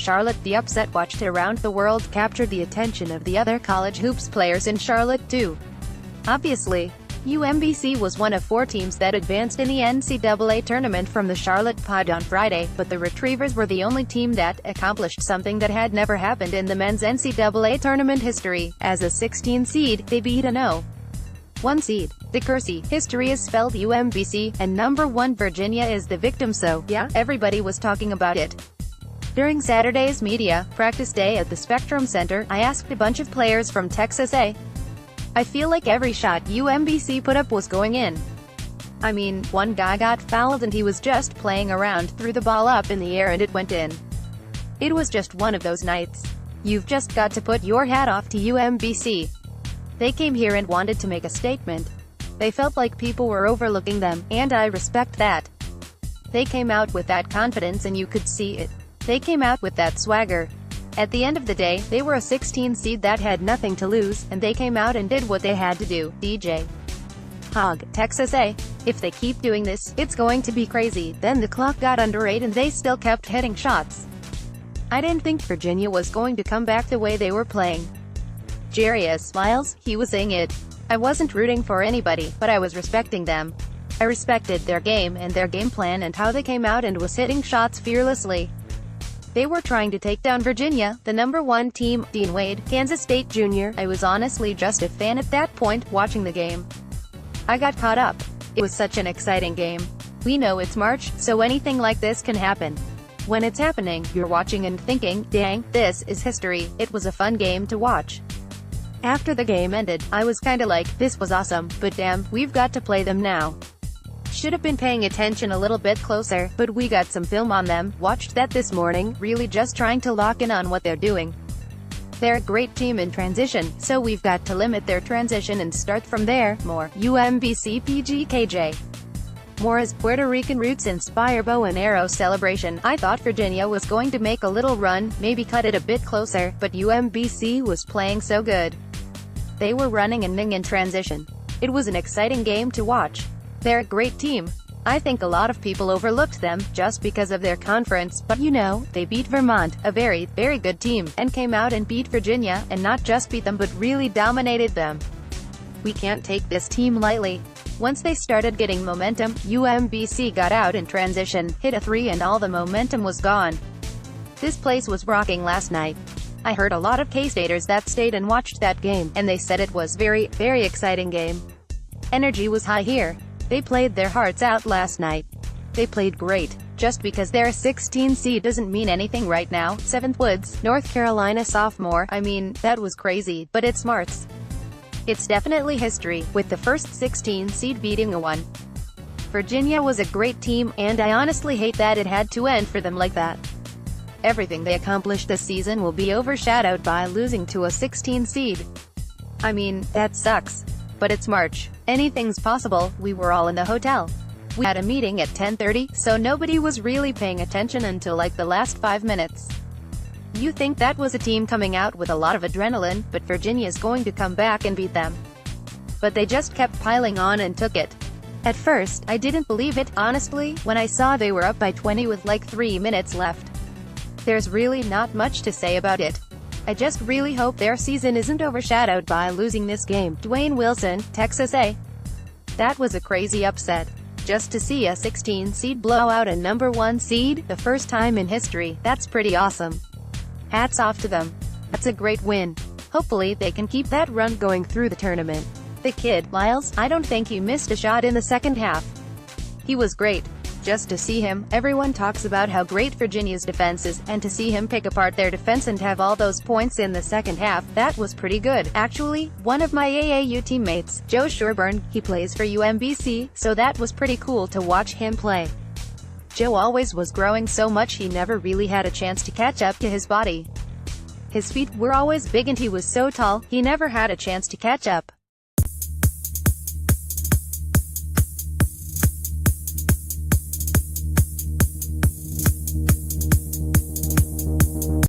Charlotte. The upset, watched around the world, captured the attention of the other college hoops players in Charlotte too. Obviously, UMBC was one of 4 teams that advanced in the NCAA Tournament from the Charlotte Pod on Friday, but the Retrievers were the only team that accomplished something that had never happened in the men's NCAA Tournament history. As a 16 seed, they beat a No. 1 seed. The Kersey history is spelled UMBC, and number 1 Virginia is the victim, so, yeah, everybody was talking about it. During Saturday's media practice day at the Spectrum Center, I asked a bunch of players from Texas I feel like every shot UMBC put up was going in. I mean, one guy got fouled and he was just playing around, threw the ball up in the air and it went in. It was just one of those nights. You've just got to put your hat off to UMBC. They came here and wanted to make a statement. They felt like people were overlooking them, and I respect that. They came out with that confidence and you could see it. They came out with that swagger. At the end of the day, they were a 16 seed that had nothing to lose, and they came out and did what they had to do. DJ Hogg, Texas If they keep doing this, it's going to be crazy. Then the clock got under 8 and they still kept hitting shots. I didn't think Virginia was going to come back the way they were playing. Jarius Miles, he was saying it. I wasn't rooting for anybody, but I was respecting them. I respected their game and their game plan and how they came out and was hitting shots fearlessly. They were trying to take down Virginia, the number 1 team. Dean Wade, Kansas State Jr. I was honestly just a fan at that point, watching the game. I got caught up. It was such an exciting game. We know it's March, so anything like this can happen. When it's happening, you're watching and thinking, dang, this is history. It was a fun game to watch. After the game ended, I was kinda like, this was awesome, but damn, we've got to play them now. Should have been paying attention a little bit closer, but we got some film on them, watched that this morning, really just trying to lock in on what they're doing. They're a great team in transition, so we've got to limit their transition and start from there. More. UMBC PGKJ. Mora's Puerto Rican roots inspire bow and arrow celebration. I thought Virginia was going to make a little run, maybe cut it a bit closer, but UMBC was playing so good. They were running and ning in transition. It was an exciting game to watch. They're a great team. I think a lot of people overlooked them, just because of their conference, but you know, they beat Vermont, a very, very good team, and came out and beat Virginia, and not just beat them but really dominated them. We can't take this team lightly. Once they started getting momentum, UMBC got out in transition, hit a 3 and all the momentum was gone. This place was rocking last night. I heard a lot of K-Staters that stayed and watched that game, and they said it was very, very exciting game. Energy was high here. They played their hearts out last night. They played great. Just because they're a 16 seed doesn't mean anything right now. 7th Woods, North Carolina sophomore, I mean, that was crazy, but it's smarts. It's definitely history, with the first 16 seed beating a 1. Virginia was a great team, and I honestly hate that it had to end for them like that. Everything they accomplished this season will be overshadowed by losing to a 16 seed. I mean, that sucks. But it's March. Anything's possible. We were all in the hotel. We had a meeting at 10:30, so nobody was really paying attention until like the last 5 minutes. You think that was a team coming out with a lot of adrenaline, but Virginia's going to come back and beat them. But they just kept piling on and took it. At first, I didn't believe it, honestly, when I saw they were up by 20 with like 3 minutes left. There's really not much to say about it. I just really hope their season isn't overshadowed by losing this game. Dwayne Wilson, Texas That was a crazy upset. Just to see a 16 seed blow out a number 1 seed, the first time in history, that's pretty awesome. Hats off to them. That's a great win. Hopefully they can keep that run going through the tournament. The kid, Miles, I don't think he missed a shot in the second half. He was great. Just to see him, everyone talks about how great Virginia's defense is, and to see him pick apart their defense and have all those points in the second half, that was pretty good. Actually, one of my AAU teammates, Joe Sherburne, he plays for UMBC, so that was pretty cool to watch him play. Joe always was growing so much he never really had a chance to catch up to his body. His feet were always big and he was so tall, he never had a chance to catch up.